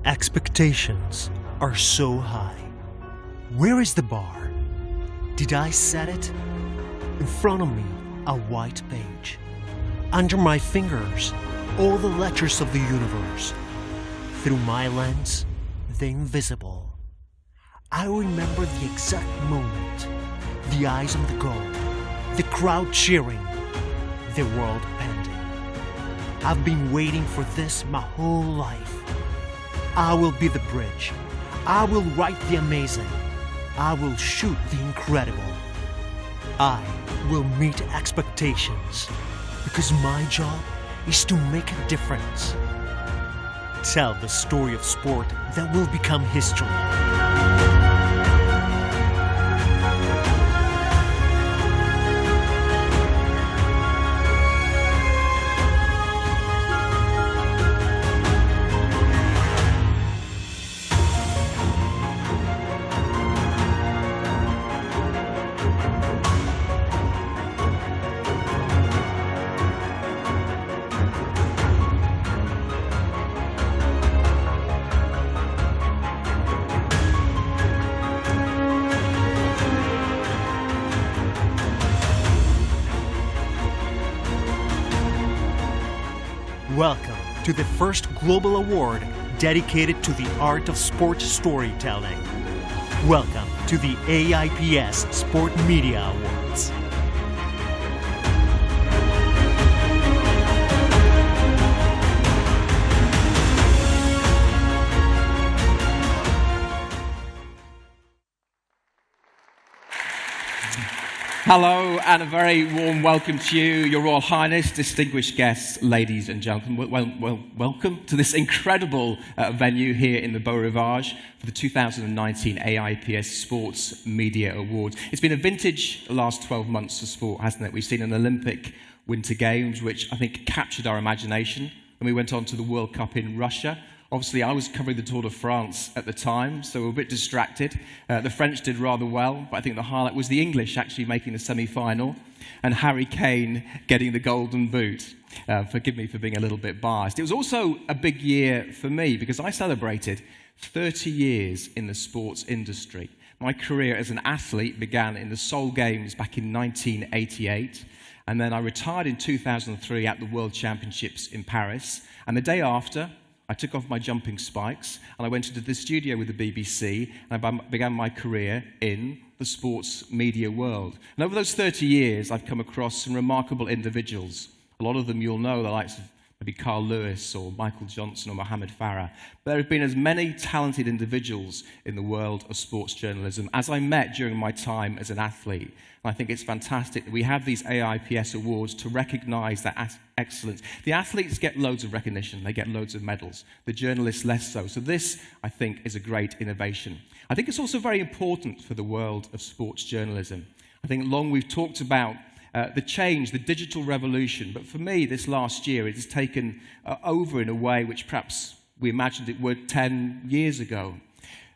Expectations are so high. Where is the bar? Did I set it? In front of me, a white page. Under my fingers, all the letters of the universe. Through my lens, the invisible. I remember the exact moment, the eyes on the goal, the crowd cheering, the world pending. I've been waiting for this my whole life. I will be the bridge. I will write the amazing. I will shoot the incredible. I will meet expectations because my job is to make a difference. Tell the story of sport that will become history. Welcome to the first global award dedicated to the art of sports storytelling. Welcome to the AIPS Sport Media Awards. Hello, and a very warm welcome to you, Your Royal Highness, distinguished guests, ladies and gentlemen. Welcome to this incredible venue here in the Beau Rivage for the 2019 AIPS Sports Media Awards. It's been a vintage last 12 months for sport, hasn't it? We've seen an Olympic Winter Games, which I think captured our imagination, and we went on to the World Cup in Russia. Obviously, I was covering the Tour de France at the time, so we were a bit distracted. The French did rather well, but I think the highlight was the English actually making the semi-final and Harry Kane getting the golden boot. Forgive me for being a little bit biased. It was also a big year for me because I celebrated 30 years in the sports industry. My career as an athlete began in the Seoul Games back in 1988, and then I retired in 2003 at the World Championships in Paris, and the day after, I took off my jumping spikes and I went into the studio with the BBC and I began my career in the sports media world. And over those 30 years, I've come across some remarkable individuals. A lot of them you'll know, the likes of maybe Carl Lewis or Michael Johnson or Mohamed Farah. There have been as many talented individuals in the world of sports journalism as I met during my time as an athlete. And I think it's fantastic that we have these AIPS awards to recognize that excellence. The athletes get loads of recognition, they get loads of medals. The journalists less so. So this, I think, is a great innovation. I think it's also very important for the world of sports journalism. I think long we've talked about the change, the digital revolution, but for me, this last year, it has taken over in a way which perhaps we imagined it would 10 years ago.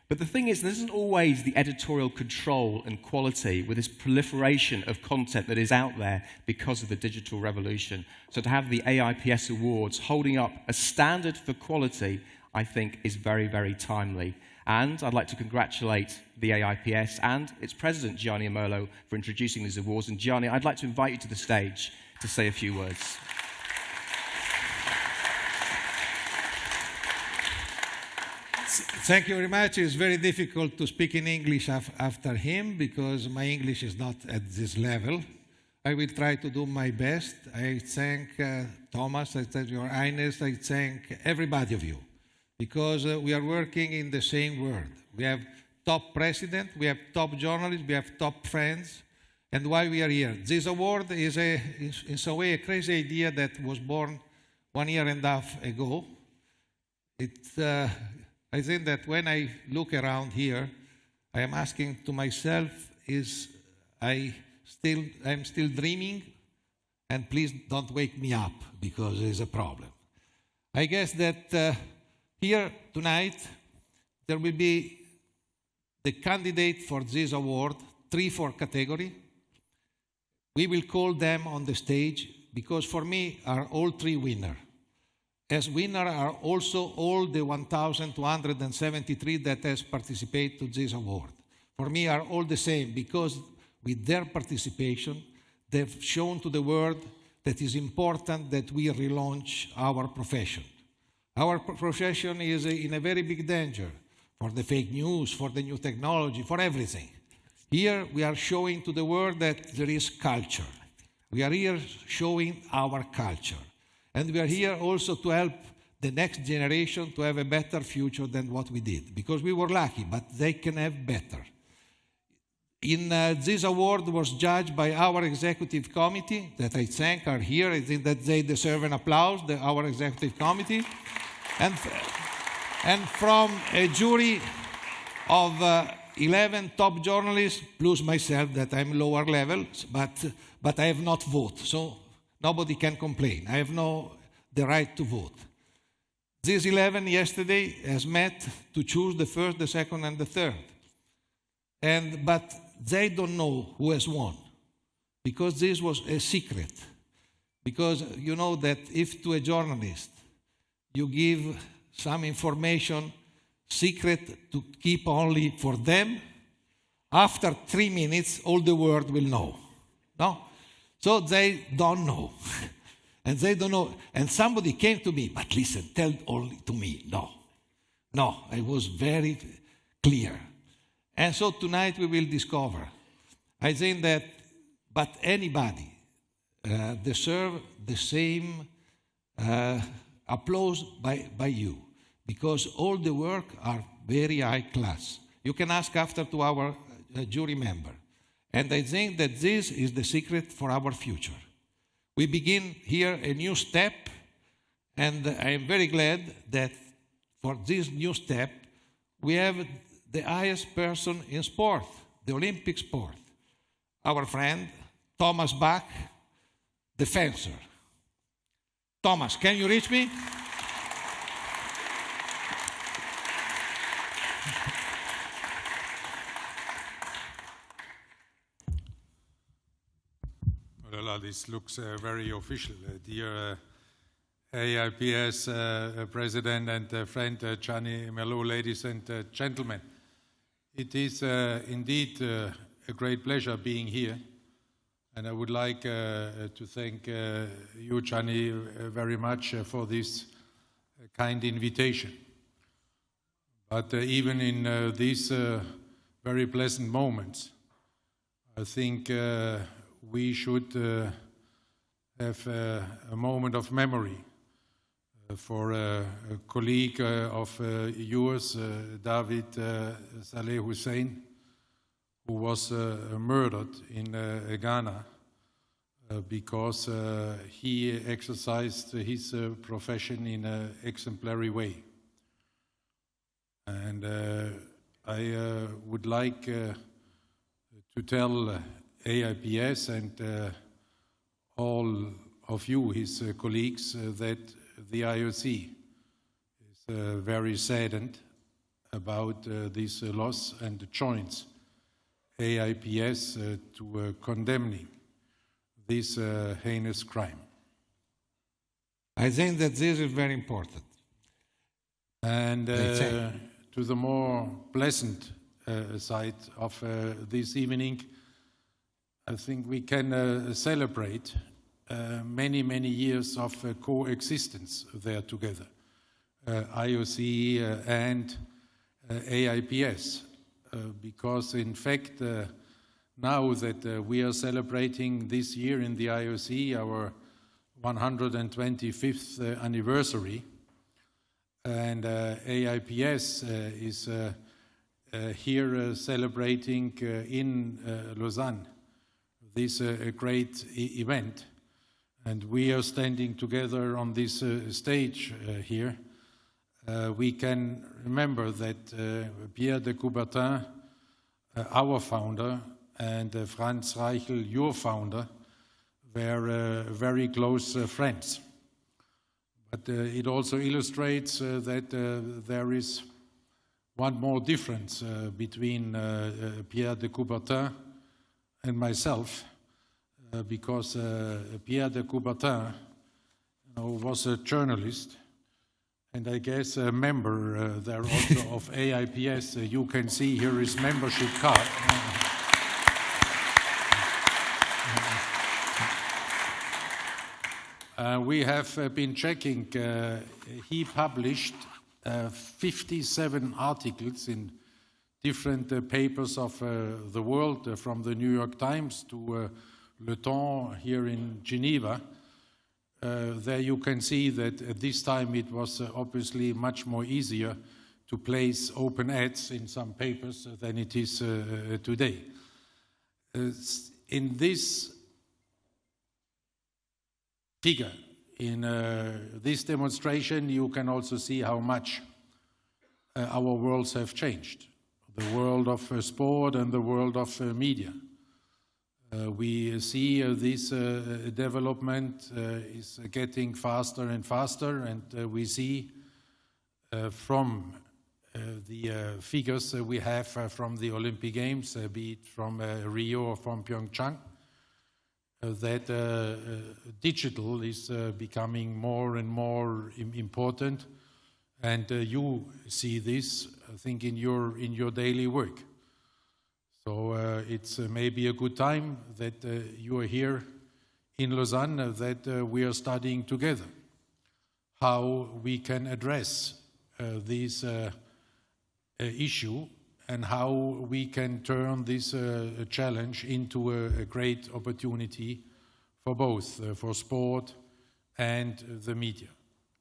But the thing is, there isn't always the editorial control and quality with this proliferation of content that is out there because of the digital revolution. So to have the AIPS Awards holding up a standard for quality, I think is very, very timely. And I'd like to congratulate the AIPS and its president, Gianni Amolo, for introducing these awards. And Gianni, I'd like to invite you to the stage to say a few words. Thank you very much. It's very difficult to speak in English after him because my English is not at this level. I will try to do my best. I thank Thomas, I thank Your Highness, I thank everybody of you because we are working in the same world. We have top president, we have top journalists, we have top friends, and why we are here. This award is in some way a crazy idea that was born 1.5 years ago. I think that when I look around here, I am asking to myself, I'm still dreaming? And please don't wake me up, because there's a problem. I guess that here tonight, there will be the candidate for this award, 3-4 category. We will call them on the stage, because for me are all 3 winners. as winner are also all the 1,273 that has participated to this award. For me, are all the same because with their participation, they've shown to the world that it's important that we relaunch our profession. Our profession is in a very big danger for the fake news, for the new technology, for everything. Here we are showing to the world that there is culture. We are here showing our culture. And we are here also to help the next generation to have a better future than what we did. Because we were lucky, but they can have better. This award was judged by our executive committee, that I thank are here. I think that they deserve an applause, our executive committee. And from a jury of 11 top journalists, plus myself, that I'm lower level, but I have not voted, so nobody can complain. I have the right to vote. These 11 yesterday has met to choose the first, the second, and the third. But they don't know who has won, because this was a secret. Because you know that if to a journalist you give some information secret to keep only for them, after 3 minutes all the world will know. No? So they don't know. And they don't know. And somebody came to me, but listen, tell only to me. No, I was very clear. And so tonight we will discover. I think that, but anybody deserves the same applause by you, because all the work are very high class. You can ask after to our jury member. And I think that this is the secret for our future. We begin here a new step, and I am very glad that for this new step, we have the highest person in sport, the Olympic sport, our friend Thomas Bach, the fencer. Thomas, can you reach me? Well, this looks very official. Dear AIPS President and friend Gianni Merlot, ladies and gentlemen, it is indeed a great pleasure being here. And I would like to thank you, Gianni, very much for this kind invitation. But even in these very pleasant moments, I think we should have a moment of memory for a colleague of yours, David Saleh Hussein, who was murdered in Ghana because he exercised his profession in an exemplary way. And I would like to tell AIPS and all of you, his colleagues, that the IOC is very saddened about this loss and joins AIPS to condemning this heinous crime. I think that this is very important. And to the more pleasant side of this evening, I think we can celebrate many, many years of coexistence there together, IOC and AIPS, because in fact, now that we are celebrating this year in the IOC our 125th anniversary, and AIPS is here celebrating in Lausanne this great event, and we are standing together on this stage here. We can remember that Pierre de Coubertin, our founder, and Franz Reichel, your founder, were very close friends. But it also illustrates that there is one more difference between Pierre de Coubertin and myself, because Pierre de Coubertin was a journalist and I guess a member there also of AIPS. You can see here his membership card. We have been checking. He published 57 articles in different papers of the world, from the New York Times to Le Temps here in Geneva. There you can see that at this time it was obviously much more easier to place open ads in some papers than it is today. In this figure, in this demonstration, you can also see how much our worlds have changed. The world of sport and the world of media. We see this development is getting faster and faster, and we see from the figures we have from the Olympic Games, be it from Rio or from Pyeongchang, that digital is becoming more and more important, and you see this, I think, in your daily work. So it's maybe a good time that you are here in Lausanne, that we are studying together how we can address this issue and how we can turn this challenge into a great opportunity for both, for sport and the media.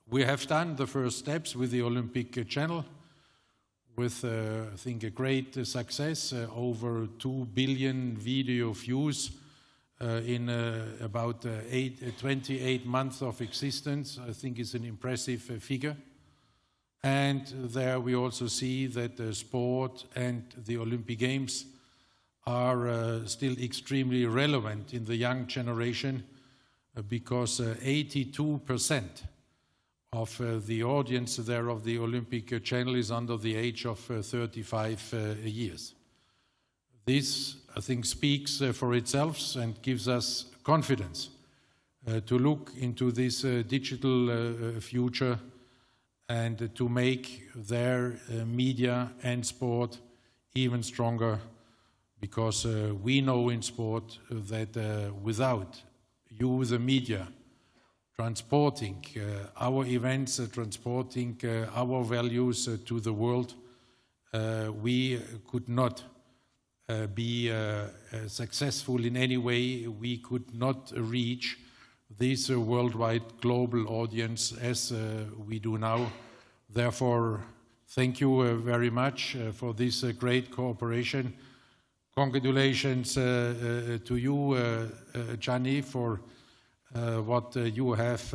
We have done the first steps with the Olympic channel, with, I think, a great success, over 2 billion video views in about 28 months of existence. I think it's an impressive figure. And there we also see that sport and the Olympic Games are still extremely relevant in the young generation, because 82% of the audience there of the Olympic channel is under the age of 35 years. This, I think, speaks for itself and gives us confidence to look into this digital future and to make their media and sport even stronger, because we know in sport that without you, the media, transporting our events, transporting our values to the world, we could not be successful in any way. We could not reach this worldwide global audience as we do now. Therefore, thank you very much for this great cooperation. Congratulations to you, Gianni, for what you have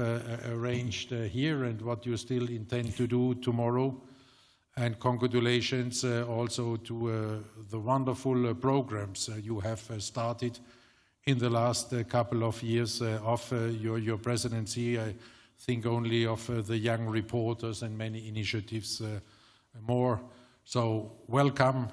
arranged here and what you still intend to do tomorrow. And congratulations also to the wonderful programs you have started in the last couple of years of your presidency. I think only of the young reporters and many initiatives more. So welcome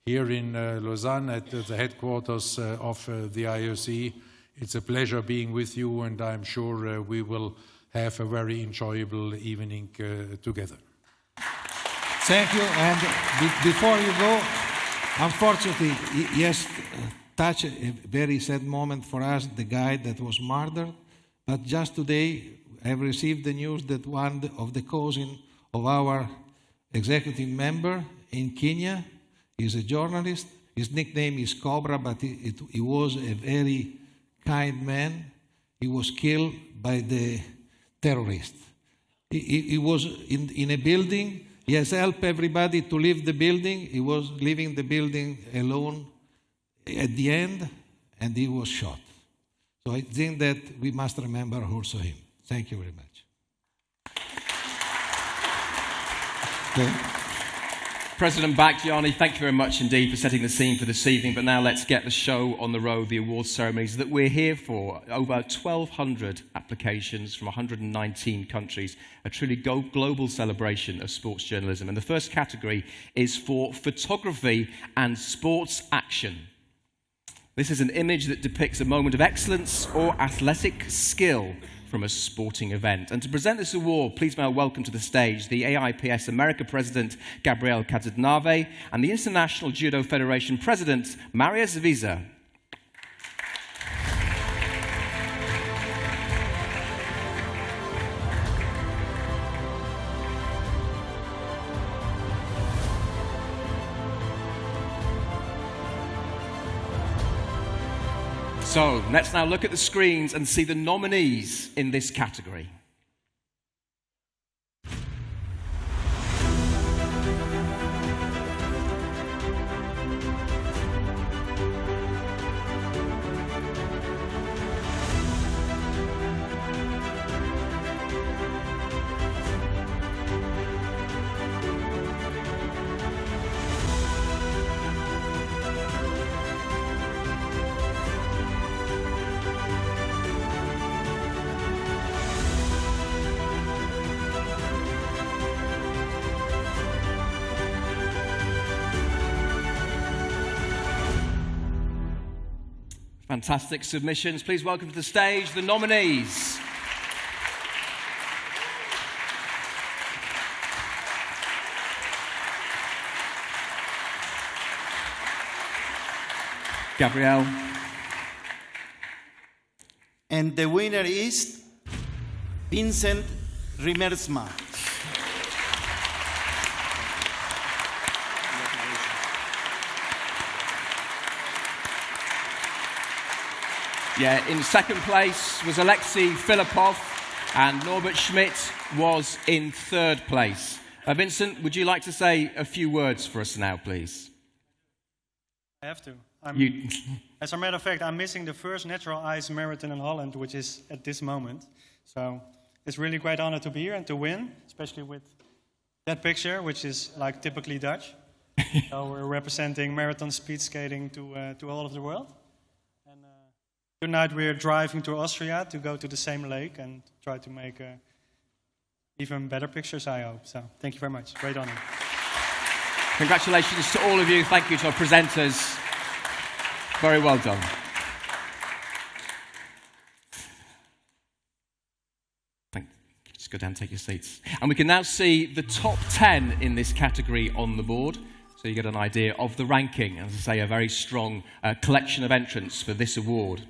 here in Lausanne at the headquarters of the IOC. It's a pleasure being with you, and I'm sure we will have a very enjoyable evening together. Thank you. And before you go, unfortunately, yes, touch a very sad moment for us, the guy that was murdered. But just today, I've received the news that one of the cousin of our executive member in Kenya is a journalist. His nickname is Cobra, but he was a very kind man. He was killed by the terrorists. He was in a building. He has helped everybody to leave the building. He was leaving the building alone at the end, and he was shot. So I think that we must remember also him. Thank you very much. Okay. President Gianni, thank you very much indeed for setting the scene for this evening. But now let's get the show on the road, the awards ceremonies that we're here for. Over 1,200 applications from 119 countries, a truly global celebration of sports journalism. And the first category is for photography and sports action. This is an image that depicts a moment of excellence or athletic skill from a sporting event. And to present this award, please may I welcome to the stage the AIPS America President, Gabriel Casadnave, and the International Judo Federation President, Marius Visa. So, let's now look at the screens and see the nominees in this category. Fantastic submissions. Please welcome to the stage the nominees. Gabriel. And the winner is Vincent Rimersma. Yeah, in second place was Alexei Filipov, and Norbert Schmidt was in third place. Vincent, would you like to say a few words for us now, please? I have to. As a matter of fact, I'm missing the first natural ice marathon in Holland, which is at this moment. So it's really a great honor to be here and to win, especially with that picture, which is like typically Dutch. So we're representing marathon speed skating to all of the world. And tonight we're driving to Austria to go to the same lake and try to make even better pictures, I hope. So thank you very much. Great honor. Congratulations to all of you. Thank you to our presenters. Very well done. Just go down and take your seats. And we can now see the top 10 in this category on the board. So you get an idea of the ranking. As I say, a very strong collection of entrants for this award.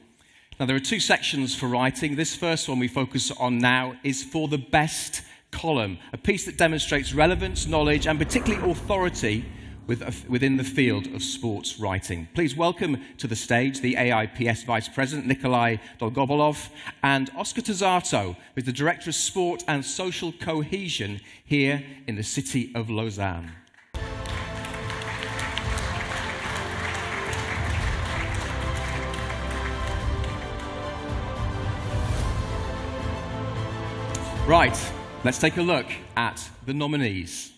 Now, there are two sections for writing. This first one we focus on now is for the best column, a piece that demonstrates relevance, knowledge, and particularly authority within the field of sports writing. Please welcome to the stage the AIPS Vice President, Nikolai Dolgobolov, and Oscar Tazzato, who is the Director of Sport and Social Cohesion here in the city of Lausanne. Right, let's take a look at the nominees.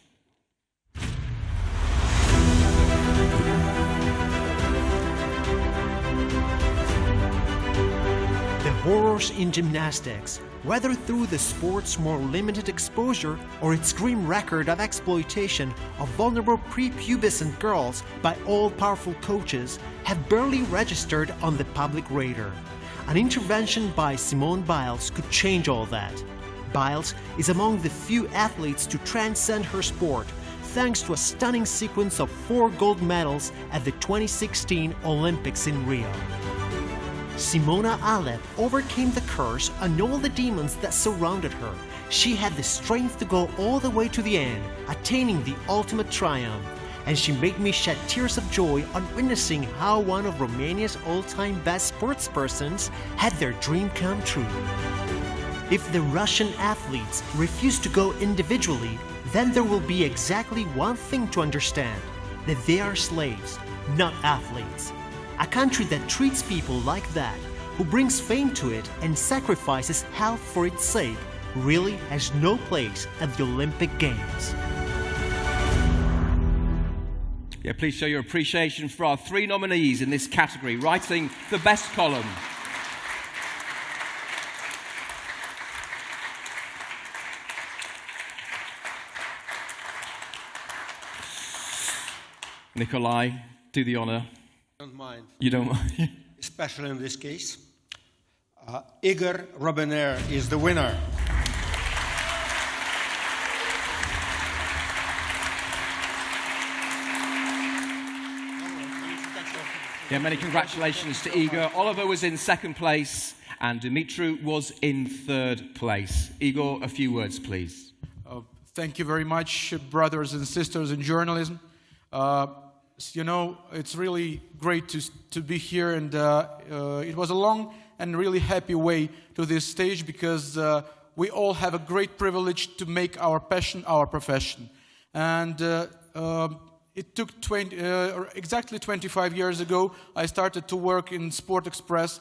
Horrors in gymnastics, whether through the sport's more limited exposure or its grim record of exploitation of vulnerable prepubescent girls by all-powerful coaches, have barely registered on the public radar. An intervention by Simone Biles could change all that. Biles is among the few athletes to transcend her sport, thanks to a stunning sequence of 4 gold medals at the 2016 Olympics in Rio. Simona Alep overcame the curse and all the demons that surrounded her. She had the strength to go all the way to the end, attaining the ultimate triumph. And she made me shed tears of joy on witnessing how one of Romania's all-time best sportspersons had their dream come true. If the Russian athletes refuse to go individually, then there will be exactly one thing to understand, that they are slaves, not athletes. A country that treats people like that, who brings fame to it and sacrifices health for its sake, really has no place at the Olympic Games. Yeah, please show your appreciation for our 3 nominees in this category, writing the best column. Nikolai, do the honor. Don't mind. You don't mind? Especially in this case. Igor Robiner is the winner. Yeah, many congratulations to Igor. Oliver was in second place and Dumitru was in third place. Igor, a few words, please. Thank you very much, brothers and sisters in journalism. You know, it's really great to be here, and it was a long and really happy way to this stage, because we all have a great privilege to make our passion our profession. And it took exactly 25 years ago, I started to work in Sport Express,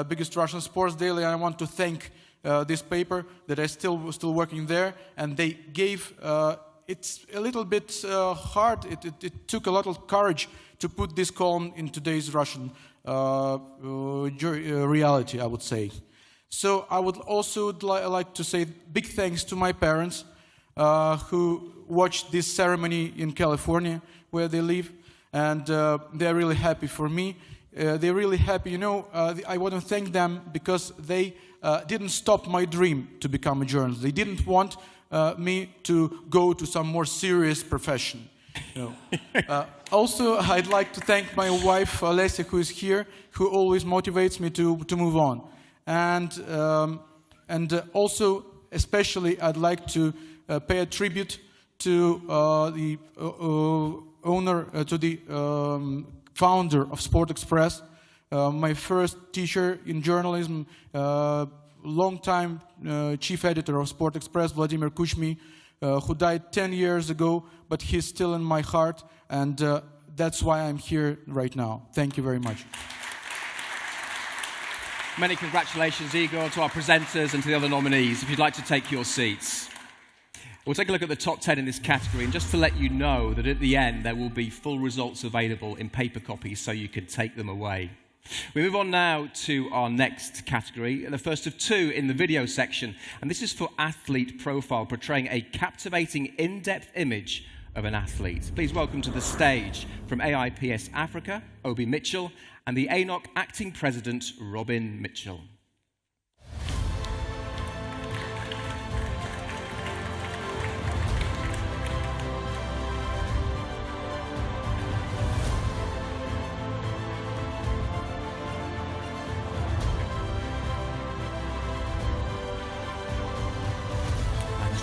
biggest Russian sports daily, and I want to thank this paper that I still working there, and they gave, it's a little bit hard, it took a lot of courage to put this column in today's Russian reality, I would say. So I would also like to say big thanks to my parents who watched this ceremony in California, where they live, and they're really happy for me. They're really happy, you know, I want to thank them because they didn't stop my dream to become a journalist. They didn't want me to go to some more serious profession. You know. Also, I'd like to thank my wife, Alessia, who is here, who always motivates me to move on. And also, especially, I'd like to pay a tribute to the owner, to the founder of Sport Express, my first teacher in journalism, long-time chief editor of Sport Express, Vladimir Kuchmy, who died 10 years ago, but he's still in my heart, and that's why I'm here right now. Thank you very much. Many congratulations, Igor, to our presenters and to the other nominees. If you'd like to take your seats. We'll take a look at the top 10 in this category, and just to let you know that at the end there will be full results available in paper copies so you can take them away. We move on now to our next category, the first of two in the video section, and this is for athlete profile, portraying a captivating, in-depth image of an athlete. Please welcome to the stage from AIPS Africa, Obi Mitchell, and the ANOC acting president, Robin Mitchell.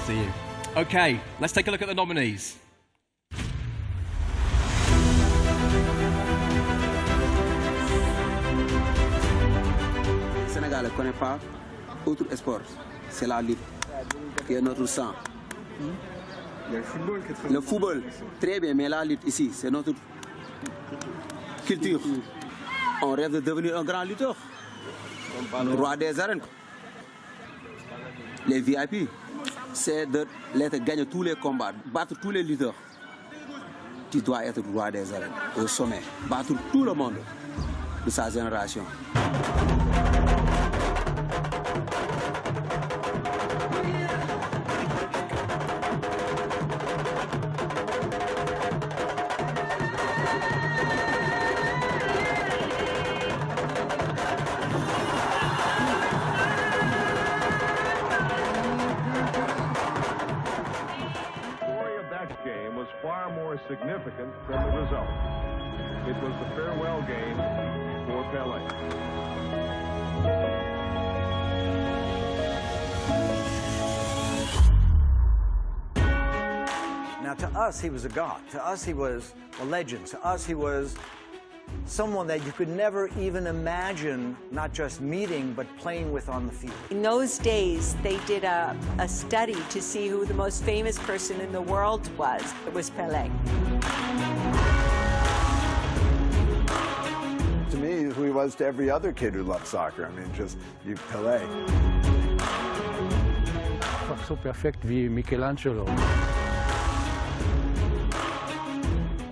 See you. Okay, let's take a look at the nominees. Sénégal ne connaît pas autre sport, c'est la lutte qui est notre sang. Le football, très bien, mais la lutte ici, c'est notre culture. On rêve de devenir un grand lutteur, roi des arènes. Les VIP, c'est de gagner tous les combats, battre tous les lutteurs. Tu dois être roi des arènes, au sommet, battre tout le monde de sa génération. Significant than the result. It was the farewell game for Pelé. Now, to us, he was a god. To us, he was a legend. To us, he was someone that you could never even imagine not just meeting, but playing with on the field. In those days, they did a study to see who the most famous person in the world was. It was Pelé. To me, who he was to every other kid who loved soccer. I mean, just, Pelé. So perfect wie Michelangelo.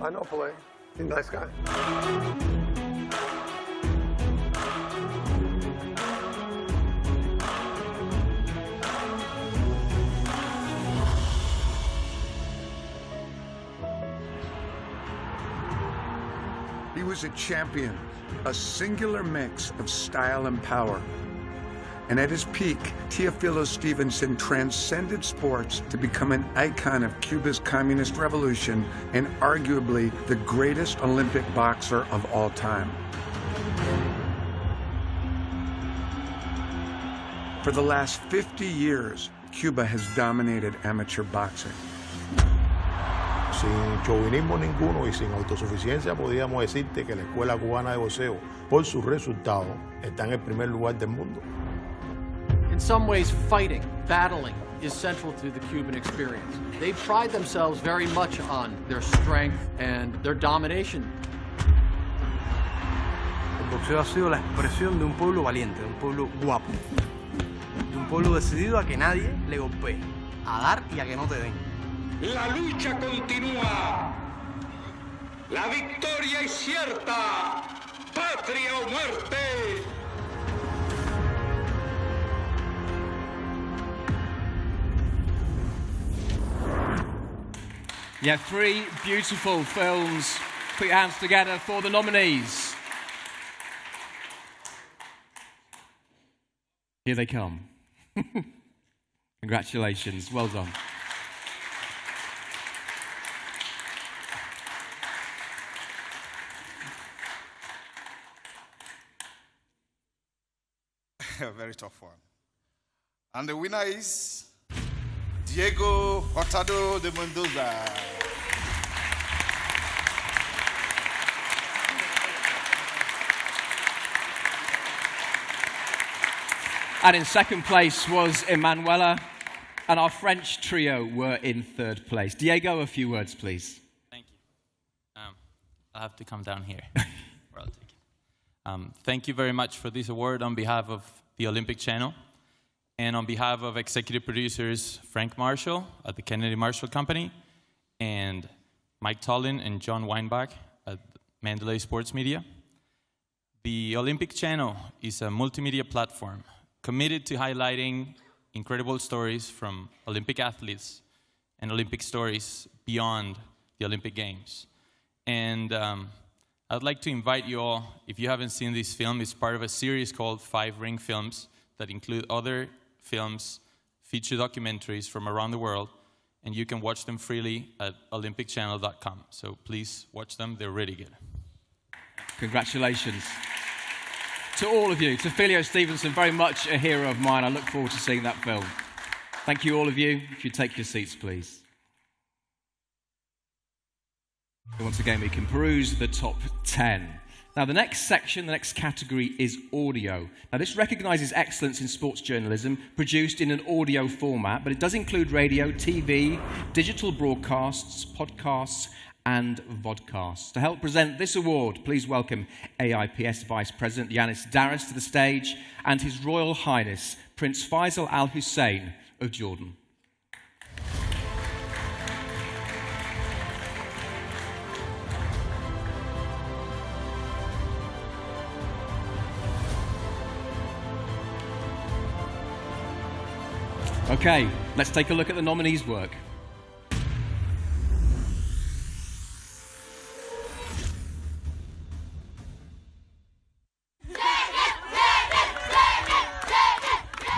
I know Pelé. He's a nice guy. He was a champion, a singular mix of style and power. And at his peak, Teofilo Stevenson transcended sports to become an icon of Cuba's communist revolution and arguably the greatest Olympic boxer of all time. For the last 50 years, Cuba has dominated amateur boxing. Sin chauvinismo ninguno y sin autosuficiencia, podríamos decirte que la Escuela Cubana de Boxeo, por sus resultados, está en el primer lugar del mundo. In some ways, fighting, battling, is central to the Cuban experience. They pride themselves very much on their strength and their domination. El boxeo ha sido la expresión de un pueblo valiente, de un pueblo guapo, de un pueblo decidido a que nadie le golpee, a dar y a que no te den. La lucha continúa. La victoria es cierta. Patria o muerte. Yeah, 3 beautiful films. Put your hands together for the nominees. Here they come. Congratulations. Well done. A very tough one. And the winner is Diego Hurtado de Mendoza. And in second place was Emanuela, and our French trio were in third place. Diego, a few words, please. Thank you. I'll have to come down here. Or I'll take it. Thank you very much for this award on behalf of the Olympic Channel, and on behalf of executive producers Frank Marshall at the Kennedy Marshall Company, and Mike Tollin and John Weinbach at Mandalay Sports Media. The Olympic Channel is a multimedia platform committed to highlighting incredible stories from Olympic athletes and Olympic stories beyond the Olympic Games. And I'd like to invite you all, if you haven't seen this film, it's part of a series called 5 Ring Films that include other films, feature documentaries from around the world, and you can watch them freely at olympicchannel.com. So please watch them, they're really good. Congratulations. To all of you, Teofilo Stevenson, very much a hero of mine. I look forward to seeing that film. Thank you, all of you. If you take your seats, please. Once again, we can peruse the top 10. Now, the next section, the next category is audio. Now, this recognises excellence in sports journalism produced in an audio format, but it does include radio, TV, digital broadcasts, podcasts, and vodcasts. To help present this award, please welcome AIPS Vice President Yanis Daris to the stage and His Royal Highness Prince Faisal Al Hussein of Jordan. Okay, let's take a look at the nominees' work.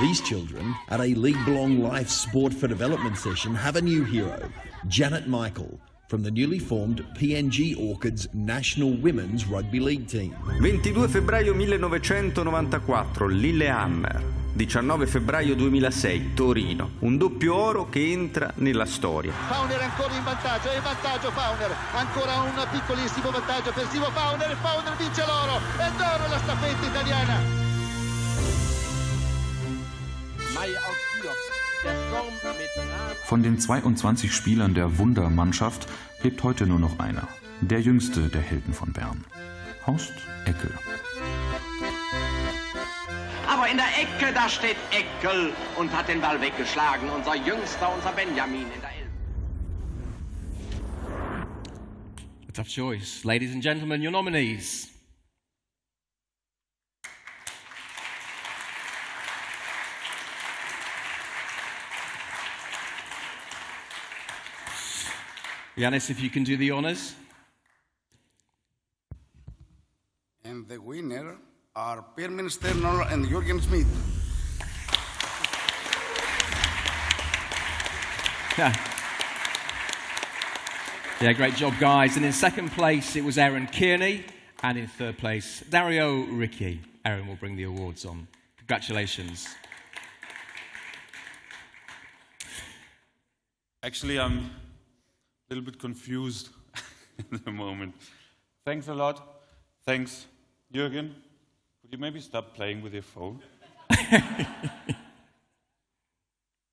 These children, at a league-long life sport for development session, have a new hero, Janet Michael, from the newly formed PNG Orchids National Women's Rugby League team. 22 febbraio 1994, Lillehammer. 19 febbraio 2006, Torino. Un doppio oro che entra nella storia. Fauner ancora in vantaggio, è in vantaggio Fauner. Ancora un piccolissimo vantaggio per Simo Fauner. Fauner vince l'oro. È d'oro la staffetta italiana. Von den 22 Spielern der Wundermannschaft lebt heute nur noch einer, der jüngste der Helden von Bern, Horst Eckel. Aber in der Ecke, da steht Eckel und hat den Ball weggeschlagen. Unser Jüngster, unser Benjamin in der Elf. A tough choice. Ladies and gentlemen, your nominees. Yanis, if you can do the honours. And the winner are Permin Sternor and Jürgen Smith. Yeah, great job, guys. And in second place, it was Aaron Kearney. And in third place, Dario Ricci. Aaron will bring the awards on. Congratulations. Actually, I'm a little bit confused in the moment. Thanks a lot. Thanks, Jürgen. Could you maybe stop playing with your phone?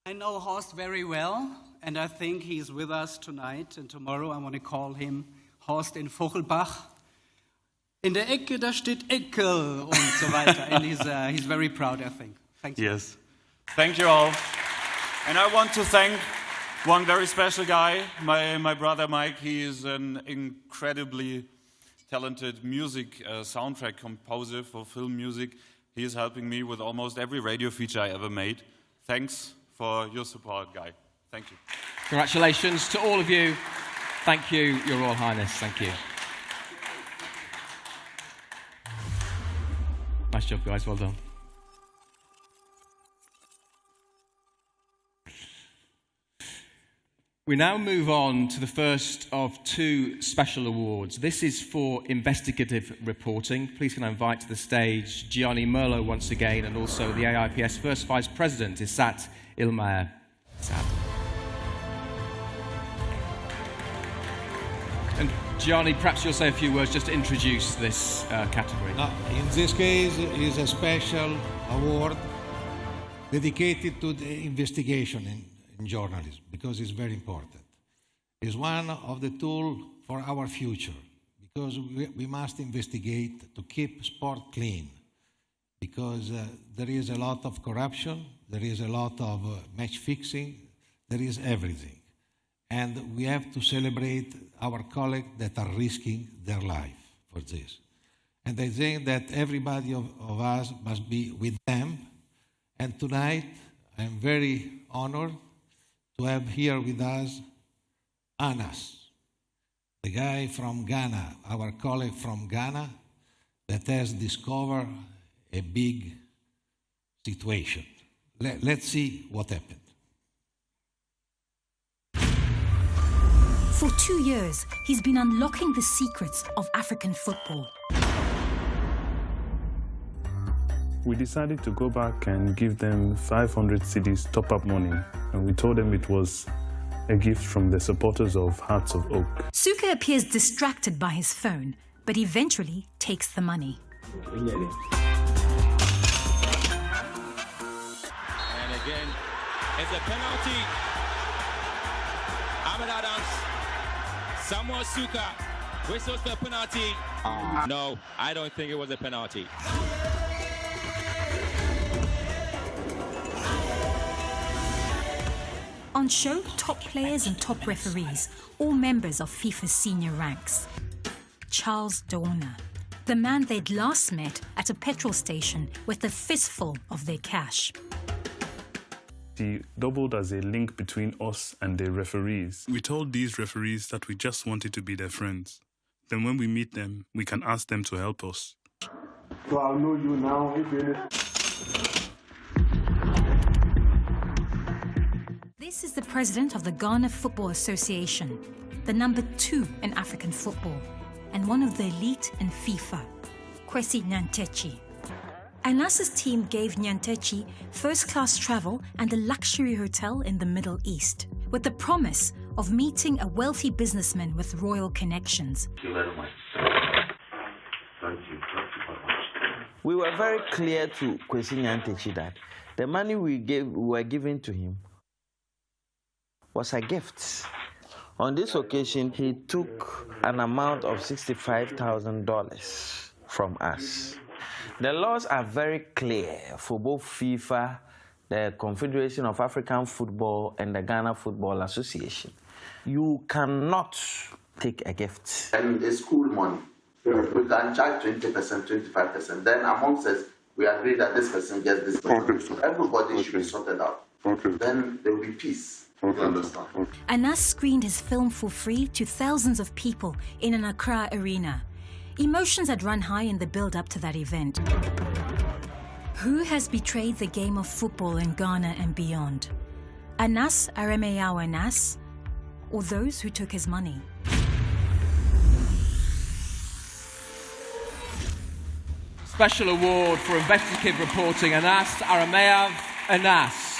I know Horst very well, and I think he's with us tonight. And tomorrow I want to call him Horst in Vochelbach. In der Ecke, da steht Eckel und so weiter. And he's very proud, I think. Thank you. Yes. Thank you all. And I want to thank one very special guy, my brother Mike. He is an incredibly talented music soundtrack composer for film music. He is helping me with almost every radio feature I ever made. Thanks for your support, Guy. Thank you. Congratulations to all of you. Thank you, Your Royal Highness. Thank you. Nice job, guys. Well done. We now move on to the first of two special awards. This is for investigative reporting. Please can I invite to the stage Gianni Merlo once again, and also the AIPS First Vice President, Isat Ilmayer. And Gianni, perhaps you'll say a few words just to introduce this category. In this case, it is a special award dedicated to the investigation in journalism, because it's very important. It's one of the tools for our future, because we must investigate to keep sport clean, because there is a lot of corruption, there is a lot of match fixing, there is everything. And we have to celebrate our colleagues that are risking their life for this. And I think that everybody of us must be with them. And tonight, I'm very honored to have here with us Anas, the guy from Ghana, our colleague from Ghana, that has discovered a big situation. Let's see what happened. For 2 years, he's been unlocking the secrets of African football. We decided to go back and give them 500 cedis top-up money, and we told them it was a gift from the supporters of Hearts of Oak. Suka appears distracted by his phone, but eventually takes the money. And again, it's a penalty. Ahmed Adams, Samuel Suka, whistles for a penalty. No, I don't think it was a penalty. On show, top players and top referees, all members of FIFA's senior ranks. Charles Dorner, the man they'd last met at a petrol station with a fistful of their cash. He doubled as a link between us and the referees. We told these referees that we just wanted to be their friends. Then when we meet them, we can ask them to help us. So I'll know you now, This is the president of the Ghana Football Association, the number 2 in African football, and one of the elite in FIFA, Kwesi Nyantechi. Anas's team gave Nyantechi first-class travel and a luxury hotel in the Middle East, with the promise of meeting a wealthy businessman with royal connections. Thank you very much. Thank you. We were very clear to Kwesi Nyantechi that the money we were giving to him was a gift. On this occasion, he took an amount of $65,000 from us. The laws are very clear for both FIFA, the Confederation of African Football, and the Ghana Football Association. You cannot take a gift. And it's school money. We can charge 20%, 25%. Then amongst us, we agree that this person gets this. So everybody should be sorted out. Then there will be peace. You understand? Anas screened his film for free to thousands of people in an Accra arena. Emotions had run high in the build-up to that event. Who has betrayed the game of football in Ghana and beyond? Anas Arameyao Anas, or those who took his money? Special award for investigative reporting, Anas Arameyao Anas.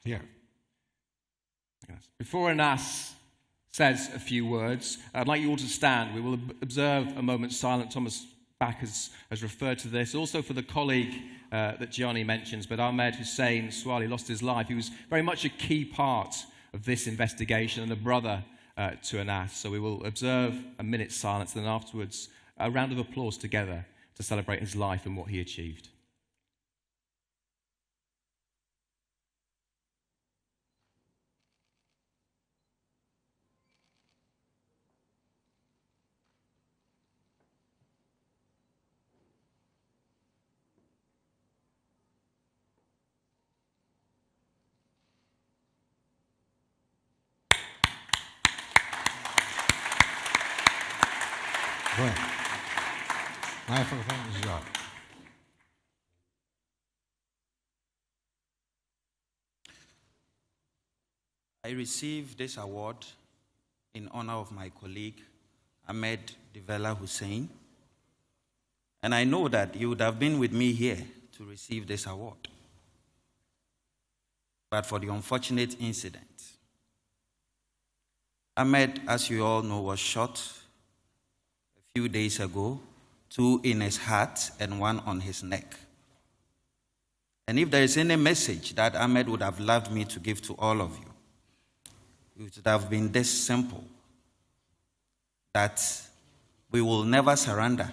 Here. Before Anas says a few words, I'd like you all to stand. We will observe a moment's silence. Thomas Bach has referred to this. Also for the colleague that Gianni mentions, but Ahmed Hussein Swali lost his life. He was very much a key part of this investigation and a brother to Anas. So we will observe a minute's silence, and then afterwards a round of applause together to celebrate his life and what he achieved. Go ahead. Microphone is yours. I received this award in honor of my colleague, Ahmed Devela Hussein. And I know that you would have been with me here to receive this award. But for the unfortunate incident, Ahmed, as you all know, was shot a few days ago, 2 in his heart and 1 on his neck. And if there is any message that Ahmed would have loved me to give to all of you, it would have been this simple, that we will never surrender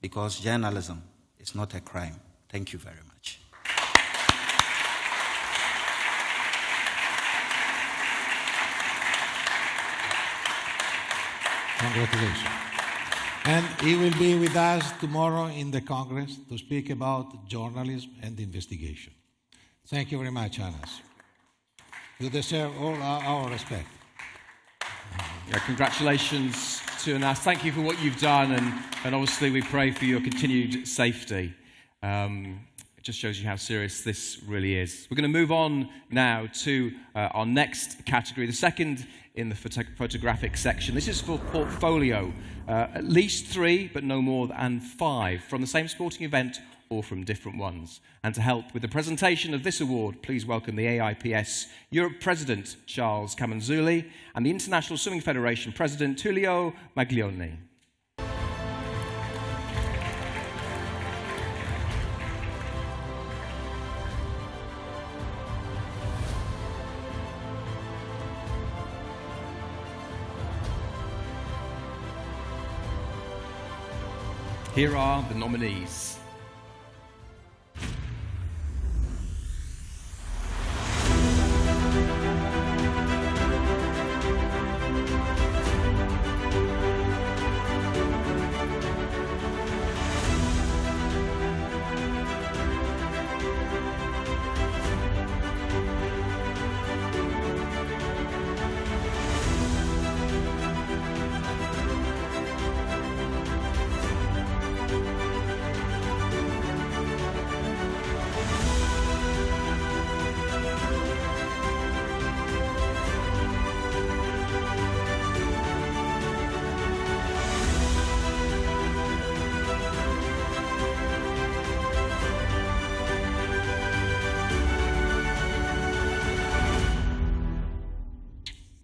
because journalism is not a crime. Thank you very much. Congratulations. And he will be with us tomorrow in the Congress to speak about journalism and investigation. Thank you very much, Anas. You deserve all our respect. Yeah, congratulations to Anas. Thank you for what you've done, and obviously we pray for your continued safety. It just shows you how serious this really is. We're going to move on now to our next category, the second in the photographic section. This is for portfolio. At least 3, but no more than 5, from the same sporting event or from different ones. And to help with the presentation of this award, please welcome the AIPS Europe President, Charles Camanzuli, and the International Swimming Federation President, Tullio Maglione. Here are the nominees.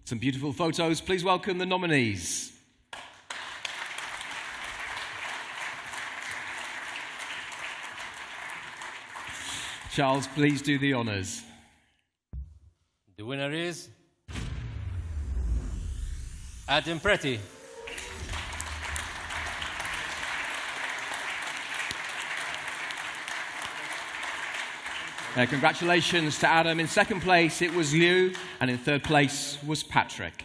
Some beautiful photos. Please welcome the nominees. Charles, please do the honors. The winner is Adam Pretty. Congratulations to Adam. In second place, it was Liu, and in third place was Patrick.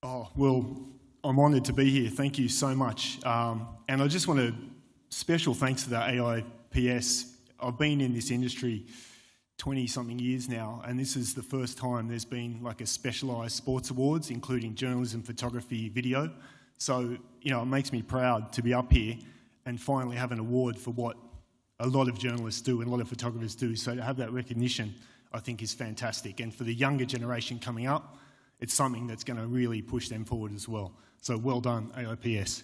Oh, well, I'm honoured to be here. Thank you so much. And I just want to special thanks to the AIPS. I've been in this industry 20-something years now, and this is the first time there's been like a specialised sports awards, including journalism, photography, video. So, you know, it makes me proud to be up here and finally have an award for what a lot of journalists do and a lot of photographers do. So to have that recognition, I think, is fantastic. And for the younger generation coming up, it's something that's going to really push them forward as well. So well done, AIPS.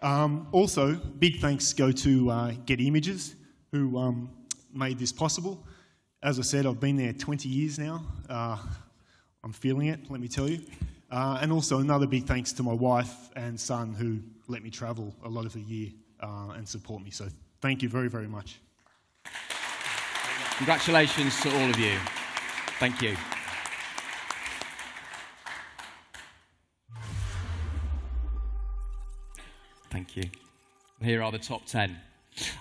Also, big thanks go to Getty Images, who made this possible. As I said, I've been there 20 years now. I'm feeling it, let me tell you. And also another big thanks to my wife and son, who let me travel a lot of the year and support me. So thank you very, very much. Congratulations to all of you. Thank you. Thank you. Here are the top 10.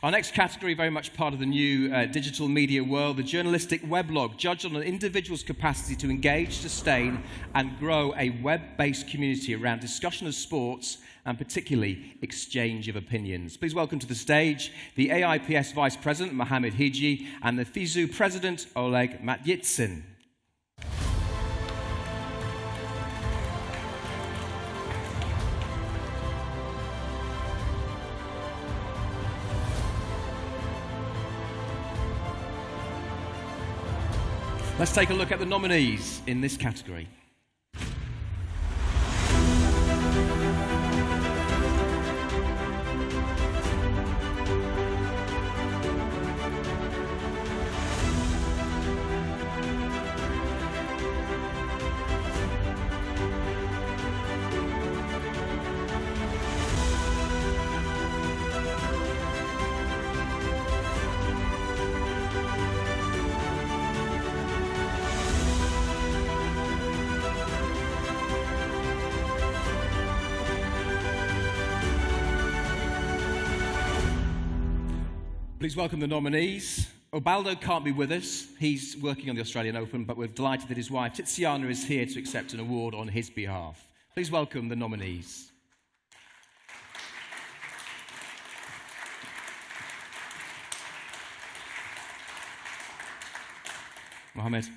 Our next category, very much part of the new digital media world, the journalistic weblog, judged on an individual's capacity to engage, sustain, and grow a web-based community around discussion of sports and particularly exchange of opinions. Please welcome to the stage the AIPS Vice President, Mohamed Hiji, and the FISU President, Oleg Matyitsin. Let's take a look at the nominees in this category. Please welcome the nominees. Ubaldo can't be with us. He's working on the Australian Open, but we're delighted that his wife, Tiziana, is here to accept an award on his behalf. Please welcome the nominees. Mohamed.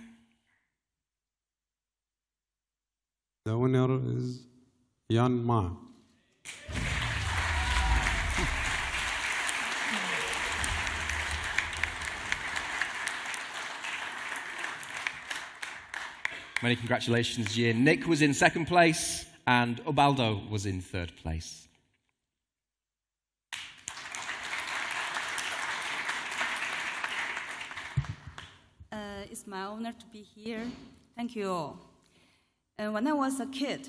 The winner is Jan Ma. Many congratulations, Yin. Nick was in second place and Ubaldo was in third place. It's my honor to be here. Thank you all. When I was a kid,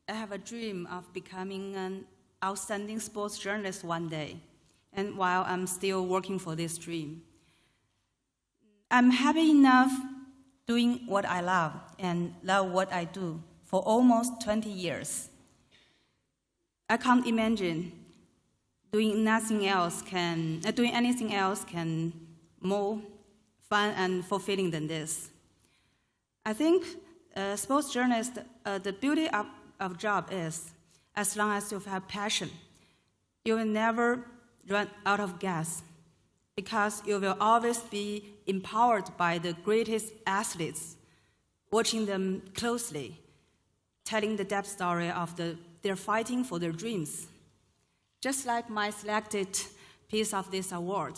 I have a dream of becoming an outstanding sports journalist one day. And while I'm still working for this dream, I'm happy enough doing what I love and love what I do for almost 20 years. I can't imagine doing anything else can more fun and fulfilling than this. I think sports journalist, the beauty of job is, as long as you have passion, you will never run out of gas, because you will always be empowered by the greatest athletes, watching them closely, telling the depth story of their fighting for their dreams. Just like my selected piece of this award,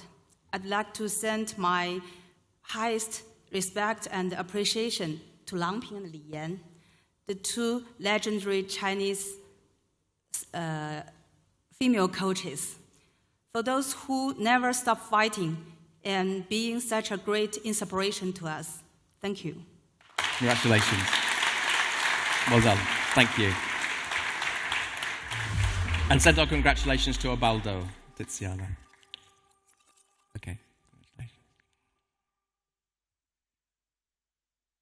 I'd like to send my highest respect and appreciation to Lang Ping and Li Yan, the two legendary Chinese female coaches, for those who never stop fighting and being such a great inspiration to us. Thank you. Congratulations. Well done. Thank you. And send our congratulations to Ubaldo, Tiziana. Okay.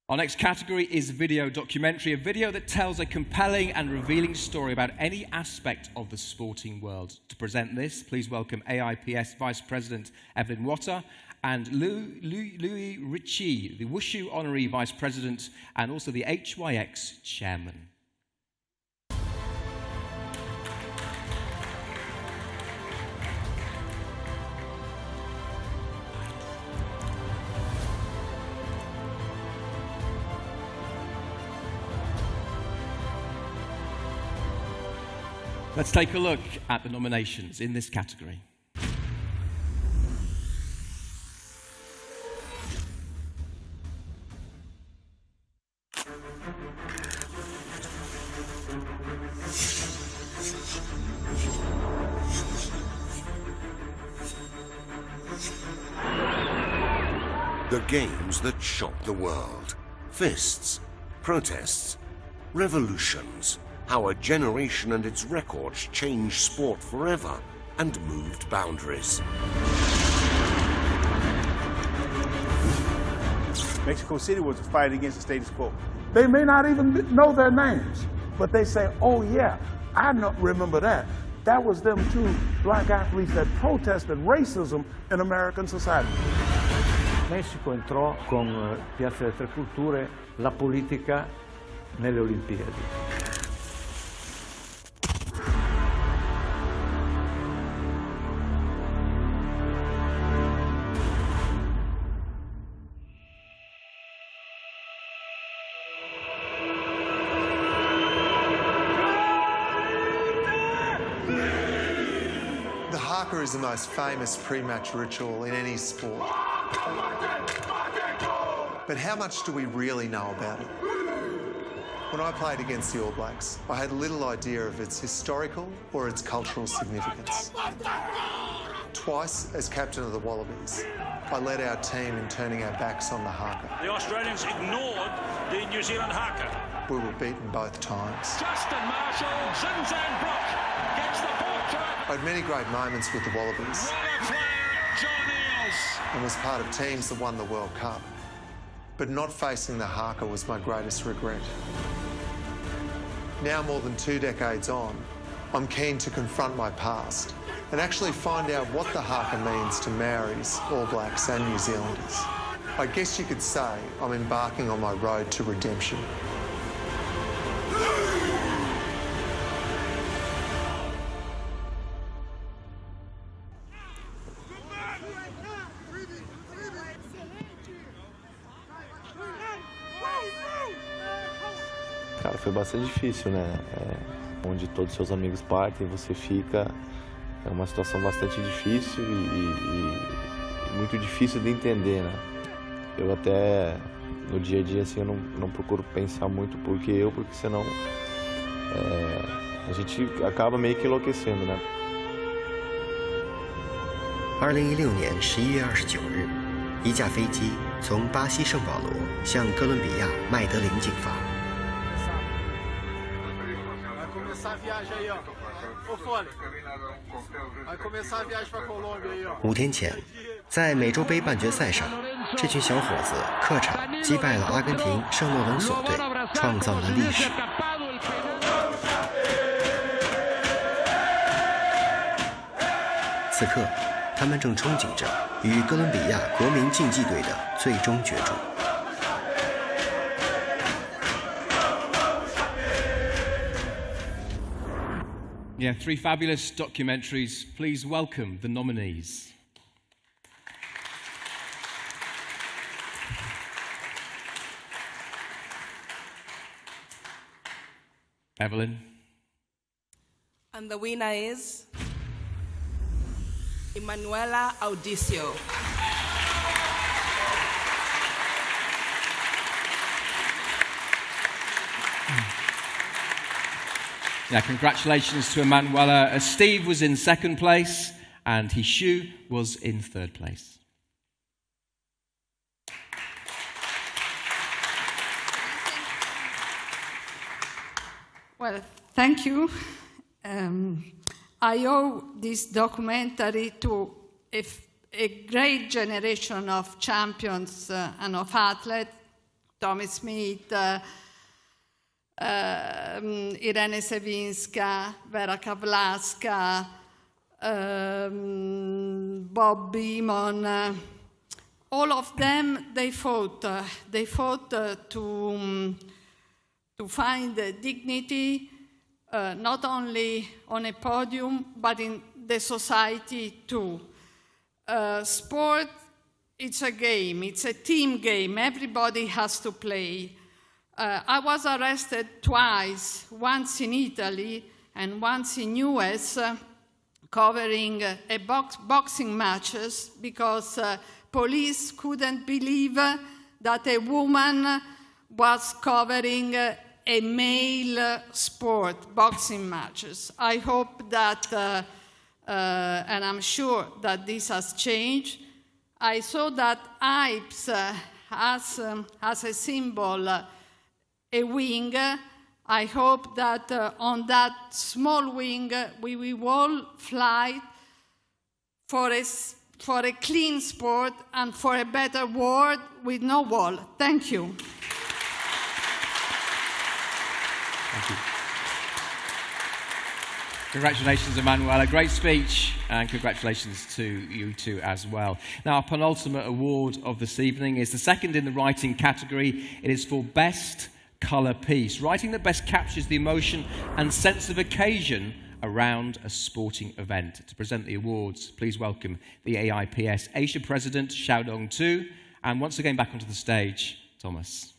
Our next category is video documentary, a video that tells a compelling and revealing story about any aspect of the sporting world. To present this, please welcome AIPS Vice President Evelyn Watter and Louis Ritchie, the Wushu Honorary Vice President and also the HYX Chairman. Let's take a look at the nominations in this category. The games that shocked the world. Fists, protests, revolutions. How a generation and its records changed sport forever and moved boundaries. Mexico City was a fight against the status quo. They may not even know their names, but they say, oh yeah, I remember that. That was them two black athletes that protested racism in American society. Messico entrò con Piazza delle Tre Culture la politica nelle Olimpiadi. The haka is the most famous pre-match ritual in any sport. But how much do we really know about it? When I played against the All Blacks, I had little idea of its historical or its cultural significance. Twice as captain of the Wallabies, I led our team in turning our backs on the haka. The Australians ignored the New Zealand haka. We were beaten both times. Justin Marshall, Zinzan Brook gets the fourth try. I had many great moments with the Wallabies. What a player, John Eales. And was part of teams that won the World Cup. But not facing the haka was my greatest regret. Now, more than 2 decades on, I'm keen to confront my past and actually find out what the haka means to Maoris, All Blacks and New Zealanders. I guess you could say I'm embarking on my road to redemption. Cara, foi bastante difícil, né? Onde todos os seus amigos partem, você fica. É uma situação bastante difícil e muito difícil de entender, né? Eu até, no dia a dia, assim, eu não procuro pensar muito porque senão a gente acaba meio que enlouquecendo, né? 2016年11月29日，一架飞机从巴西圣保罗向哥伦比亚麦德林进发。 5天前，在美洲杯半决赛上，这群小伙子客场击败了阿根廷圣洛伦索队，创造了历史。此刻，他们正憧憬着与哥伦比亚国民竞技队的最终角逐。 Yeah, 3 fabulous documentaries. Please welcome the nominees. Evelyn. And the winner is Emanuela Audicio. Yeah, congratulations to Emanuela. Steve was in 2nd place and Hishu was in 3rd place. Well, thank you. I owe this documentary to a great generation of champions and of athletes, Tommy Smith, Irene Sevinska, Vera Kavlaska, Bob Beamon. All of them, they fought. They fought to find dignity, not only on a podium, but in the society too. Sport, it's a game. It's a team game. Everybody has to play. I was arrested twice, once in Italy, and once in US, covering boxing matches because police couldn't believe that a woman was covering a male sport, boxing matches. I hope that, and I'm sure that this has changed. I saw that AIPS has a symbol, a wing. I hope that on that small wing we will all fly for a clean sport and for a better world with no wall. Thank you. Thank you. Congratulations, Emanuela. Great speech, and congratulations to you two as well. Now, our penultimate award of this evening is the second in the writing category. It is for Best Colour Piece, writing that best captures the emotion and sense of occasion around a sporting event. To present the awards, please welcome the AIPS Asia President, Xiaodong Tu, and once again back onto the stage, Thomas.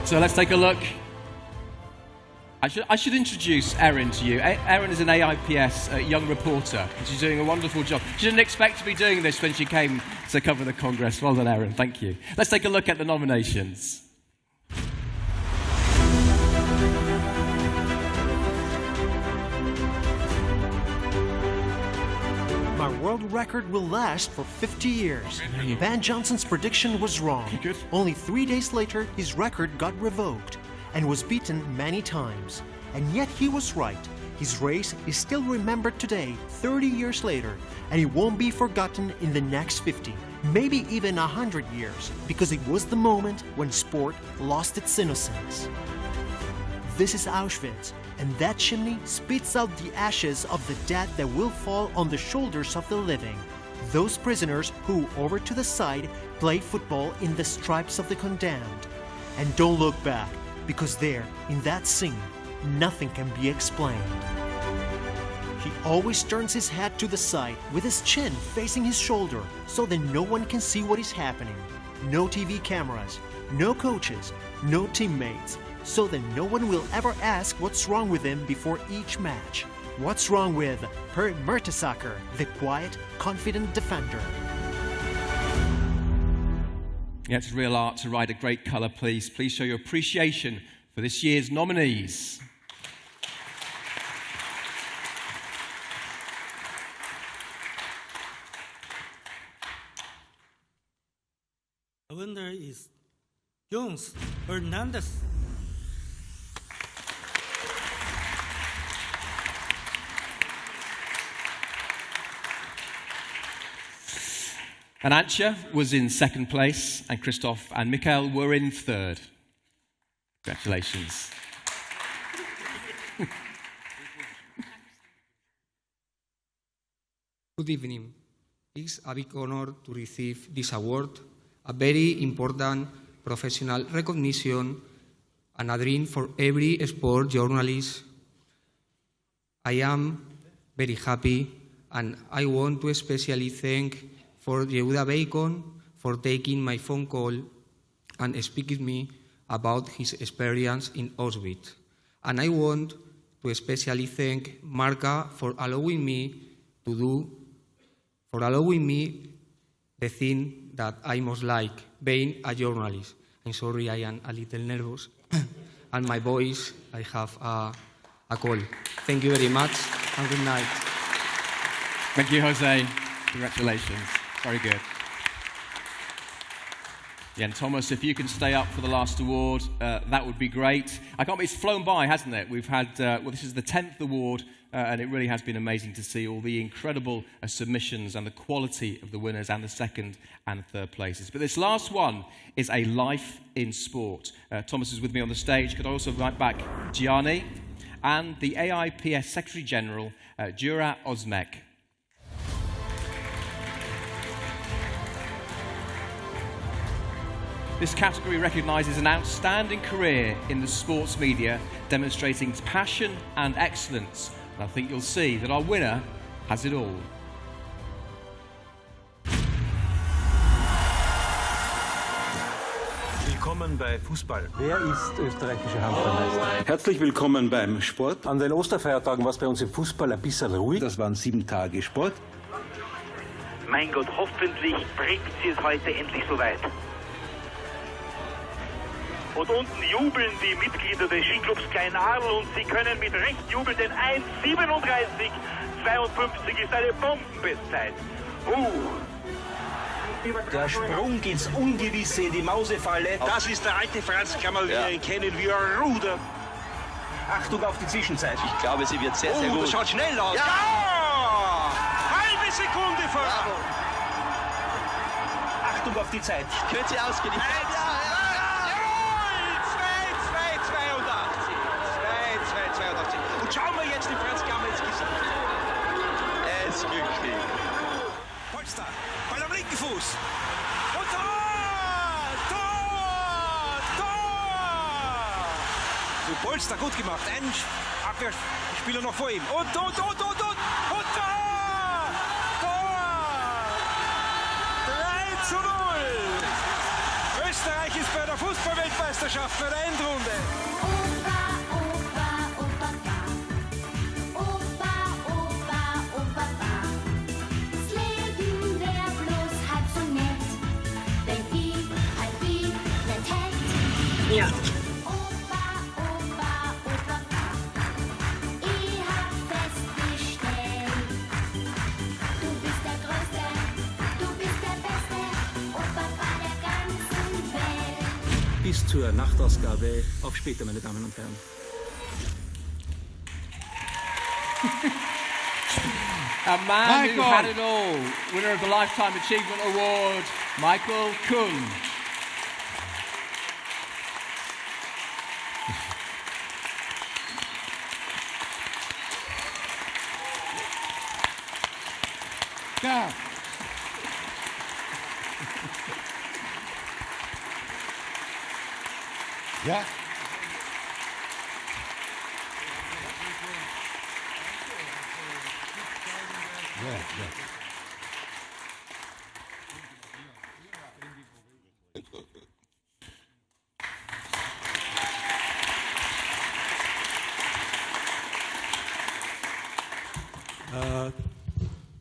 So let's take a look. I should introduce Erin to you. Erin is an AIPS young reporter. She's doing a wonderful job. She didn't expect to be doing this when she came to cover the Congress. Well done, Erin. Thank you. Let's take a look at the nominations. My world record will last for 50 years. Van Johnson's prediction was wrong. Only 3 days later, his record got revoked and was beaten many times. And yet he was right. His race is still remembered today, 30 years later, and it won't be forgotten in the next 50, maybe even 100 years, because it was the moment when sport lost its innocence. This is Auschwitz, and that chimney spits out the ashes of the dead that will fall on the shoulders of the living. Those prisoners who, over to the side, played football in the stripes of the condemned. And don't look back, because there, in that scene, nothing can be explained. He always turns his head to the side, with his chin facing his shoulder, so that no one can see what is happening. No TV cameras, no coaches, no teammates, so that no one will ever ask what's wrong with him before each match. What's wrong with Per Mertesacker, the quiet, confident defender? Yeah, it's real art to write a great colour, please. Please show your appreciation for this year's nominees. The winner is Jones Hernandez. And Antje was in second place, and Christoph and Mikhail were in third. Congratulations. Good evening. It's a big honor to receive this award, a very important professional recognition and a dream for every sport journalist. I am very happy, and I want to especially thank for Yehuda Bacon for taking my phone call and speaking to me about his experience in Auschwitz. And I want to especially thank Marka for allowing me the thing that I most like, being a journalist. I'm sorry, I am a little nervous. And my voice, I have a cold. Thank you very much, and good night. Thank you, Jose. Congratulations. Very good. Yeah, and Thomas, if you can stay up for the last award, that would be great. I can't believe it's flown by, hasn't it? We've had, well, this is the 10th award, and it really has been amazing to see all the incredible submissions and the quality of the winners and the second and third places. But this last one is a life in sport. Thomas is with me on the stage. Could I also invite back Gianni and the AIPS Secretary General, Jura Ozmek. This category recognises an outstanding career in the sports media, demonstrating passion and excellence. And I think you'll see that our winner has it all. willkommen bei Fußball. Wer ist österreichischer Handballmeister? Herzlich willkommen beim Sport. An den Osterfeiertagen war es bei uns im Fußball ein bisschen ruhig. Das waren 7 Tage Sport. Mein Gott, hoffentlich bringt sie es heute endlich so weit. Und unten jubeln die Mitglieder des Skiclubs Klein Adel und sie können mit Recht jubeln, denn 1:37:52 ist eine Bombenbestzeit. Der Sprung ins Ungewisse, in die Mausefalle. Das ist der alte Franz Kammer, wie wir ihn kennen, wie er rudert. Achtung auf die Zwischenzeit. Ich glaube, sie wird sehr, sehr gut. Das schaut schnell aus. Ja! Halbe Sekunde vor. Achtung auf die Zeit. Könnte sie ausgehen. Und schauen wir jetzt den Franz Kammer ins Gesicht. Er ist glücklich. Polster, Ball am linken Fuß. Und Tor! Tor! Tor! So, Polster, gut gemacht. Ein Abwehrspieler noch vor ihm. Und Tor! Tor! 3:0. Österreich ist bei der Fußballweltmeisterschaft bei der Endrunde. Ja. Bis zur Nachtausgabe. Auf später, meine Damen und Herren. A man who Michael. had it all, winner of the Lifetime Achievement Award, Michael Kuhn. Yeah. Yeah.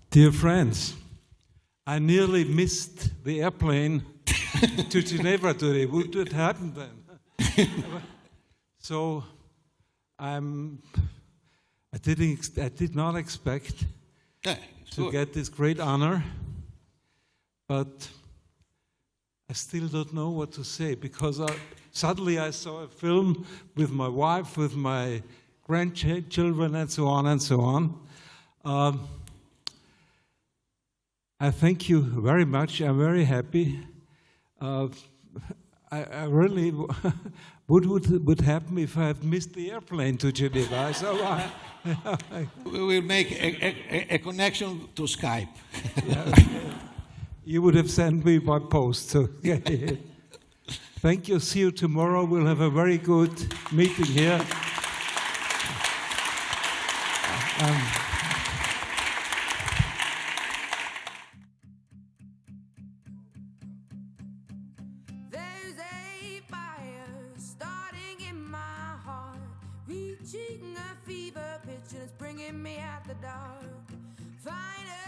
Dear friends, I nearly missed the airplane to Geneva today. What would happen then? So I did not expect to get this great honor, but I still don't know what to say because suddenly I saw a film with my wife, with my grandchildren, and so on and so on. I thank you very much. I'm very happy. I really would happen if I had missed the airplane to Geneva. So We will make a connection to Skype. You would have sent me by post. So thank you. See you tomorrow. We'll have a very good meeting here. There's a fire starting in my heart, reaching a fever pitch and it's bringing me out the dark. Finally